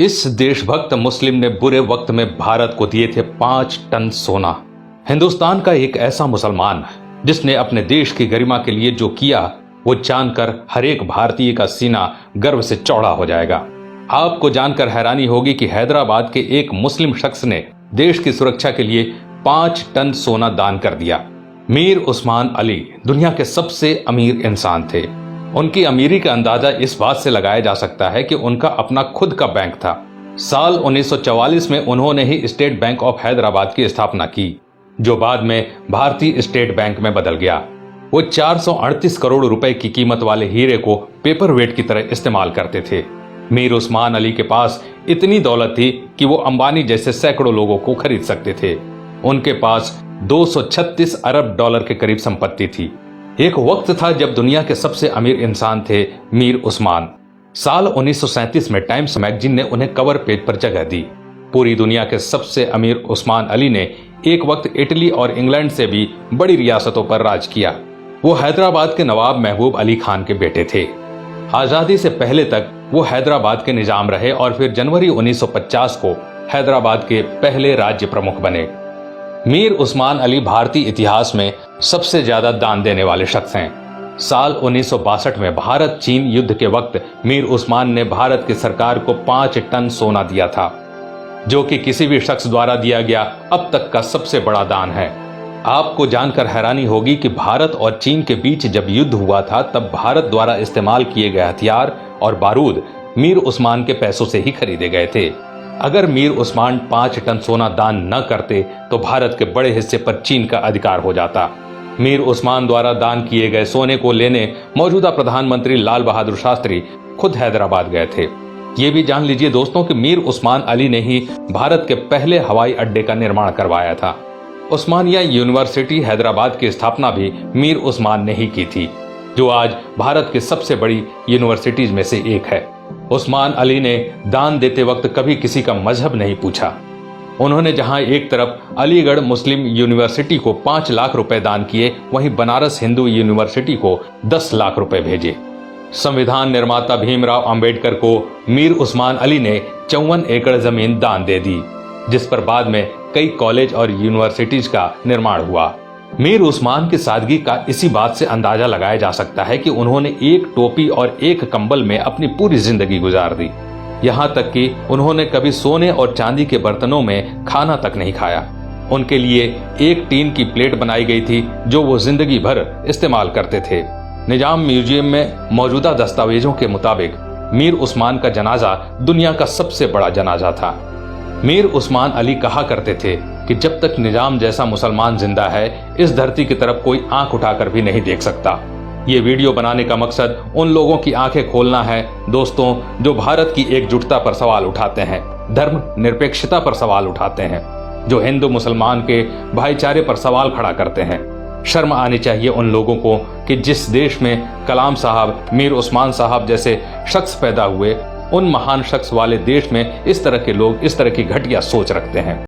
इस देशभक्त मुस्लिम ने बुरे वक्त में भारत को दिए थे 5 टन सोना। हिंदुस्तान का एक ऐसा मुसलमान जिसने अपने देश की गरिमा के लिए जो किया वो जानकर हर एक भारतीय का सीना गर्व से चौड़ा हो जाएगा। आपको जानकर हैरानी होगी कि हैदराबाद के एक मुस्लिम शख्स ने देश की सुरक्षा के लिए 5 टन सोना दान कर दिया। मीर उस्मान अली दुनिया के सबसे अमीर इंसान थे। उनकी अमीरी का अंदाजा इस बात से लगाया जा सकता है कि उनका अपना खुद का बैंक था। साल 1944 में उन्होंने ही स्टेट बैंक ऑफ हैदराबाद की स्थापना की, जो बाद में भारतीय स्टेट बैंक में बदल गया। वो 438 करोड़ रुपए की कीमत वाले हीरे को पेपर वेट की तरह इस्तेमाल करते थे। मीर उस्मान अली के पास इतनी दौलत थी कि वो अंबानी जैसे सैकड़ों लोगों को खरीद सकते थे। उनके पास 236 अरब डॉलर के करीब संपत्ति थी। एक वक्त था जब दुनिया के सबसे अमीर इंसान थे मीर उस्मान। साल 1937 में टाइम्स मैगजीन ने उन्हें कवर पेज पर जगह दी। पूरी दुनिया के सबसे अमीर उस्मान अली ने एक वक्त इटली और इंग्लैंड से भी बड़ी रियासतों पर राज किया। वो हैदराबाद के नवाब महबूब अली खान के बेटे थे। आजादी से पहले तक वो हैदराबाद के निजाम रहे और फिर जनवरी 1950 को हैदराबाद के पहले राज्य प्रमुख बने। मीर उस्मान अली भारतीय इतिहास में सबसे ज्यादा दान देने वाले शख्स हैं। साल 1962 में भारत चीन युद्ध के वक्त मीर उस्मान ने भारत की सरकार को 5 टन सोना दिया था, जो कि किसी भी शख्स द्वारा दिया गया अब तक का सबसे बड़ा दान है। आपको जानकर हैरानी होगी कि भारत और चीन के बीच जब युद्ध हुआ था तब भारत द्वारा इस्तेमाल किए गए हथियार और बारूद मीर उस्मान के पैसों से ही खरीदे गए थे। अगर मीर उस्मान 5 टन सोना दान न करते तो भारत के बड़े हिस्से पर चीन का अधिकार हो जाता। मीर उस्मान द्वारा दान किए गए सोने को लेने मौजूदा प्रधानमंत्री लाल बहादुर शास्त्री खुद हैदराबाद गए थे। ये भी जान लीजिए दोस्तों कि मीर उस्मान अली ने ही भारत के पहले हवाई अड्डे का निर्माण करवाया था। उस्मानिया यूनिवर्सिटी हैदराबाद की स्थापना भी मीर उस्मान ने ही की थी, जो आज भारत की सबसे बड़ी यूनिवर्सिटीज में से एक है। उस्मान अली ने दान देते वक्त कभी किसी का मजहब नहीं पूछा। उन्होंने जहां एक तरफ अलीगढ़ मुस्लिम यूनिवर्सिटी को 5 लाख रुपए दान किए, वहीं बनारस हिंदू यूनिवर्सिटी को 10 लाख रुपए भेजे। संविधान निर्माता भीमराव अंबेडकर को मीर उस्मान अली ने 54 एकड़ जमीन दान दे दी, जिस पर बाद में कई कॉलेज और यूनिवर्सिटीज का निर्माण हुआ। मीर उस्मान की सादगी का इसी बात से अंदाजा लगाया जा सकता है कि उन्होंने एक टोपी और एक कंबल में अपनी पूरी जिंदगी गुजार दी। यहाँ तक कि उन्होंने कभी सोने और चांदी के बर्तनों में खाना तक नहीं खाया। उनके लिए एक टीन की प्लेट बनाई गई थी जो वो जिंदगी भर इस्तेमाल करते थे। निजाम म्यूजियम में मौजूदा दस्तावेजों के मुताबिक मीर उस्मान का जनाजा दुनिया का सबसे बड़ा जनाजा था। मीर उस्मान अली कहा करते थे कि जब तक निजाम जैसा मुसलमान जिंदा है, इस धरती की तरफ कोई आंख उठाकर भी नहीं देख सकता। ये वीडियो बनाने का मकसद उन लोगों की आंखें खोलना है दोस्तों, जो भारत की एकजुटता पर सवाल उठाते हैं, धर्म निरपेक्षता पर सवाल उठाते हैं, जो हिंदू मुसलमान के भाईचारे पर सवाल खड़ा करते हैं। शर्म आनी चाहिए उन लोगों को कि जिस देश में कलाम साहब, मीर उस्मान साहब जैसे शख्स पैदा हुए, उन महान शख्स वाले देश में इस तरह के लोग इस तरह की घटिया सोच रखते हैं।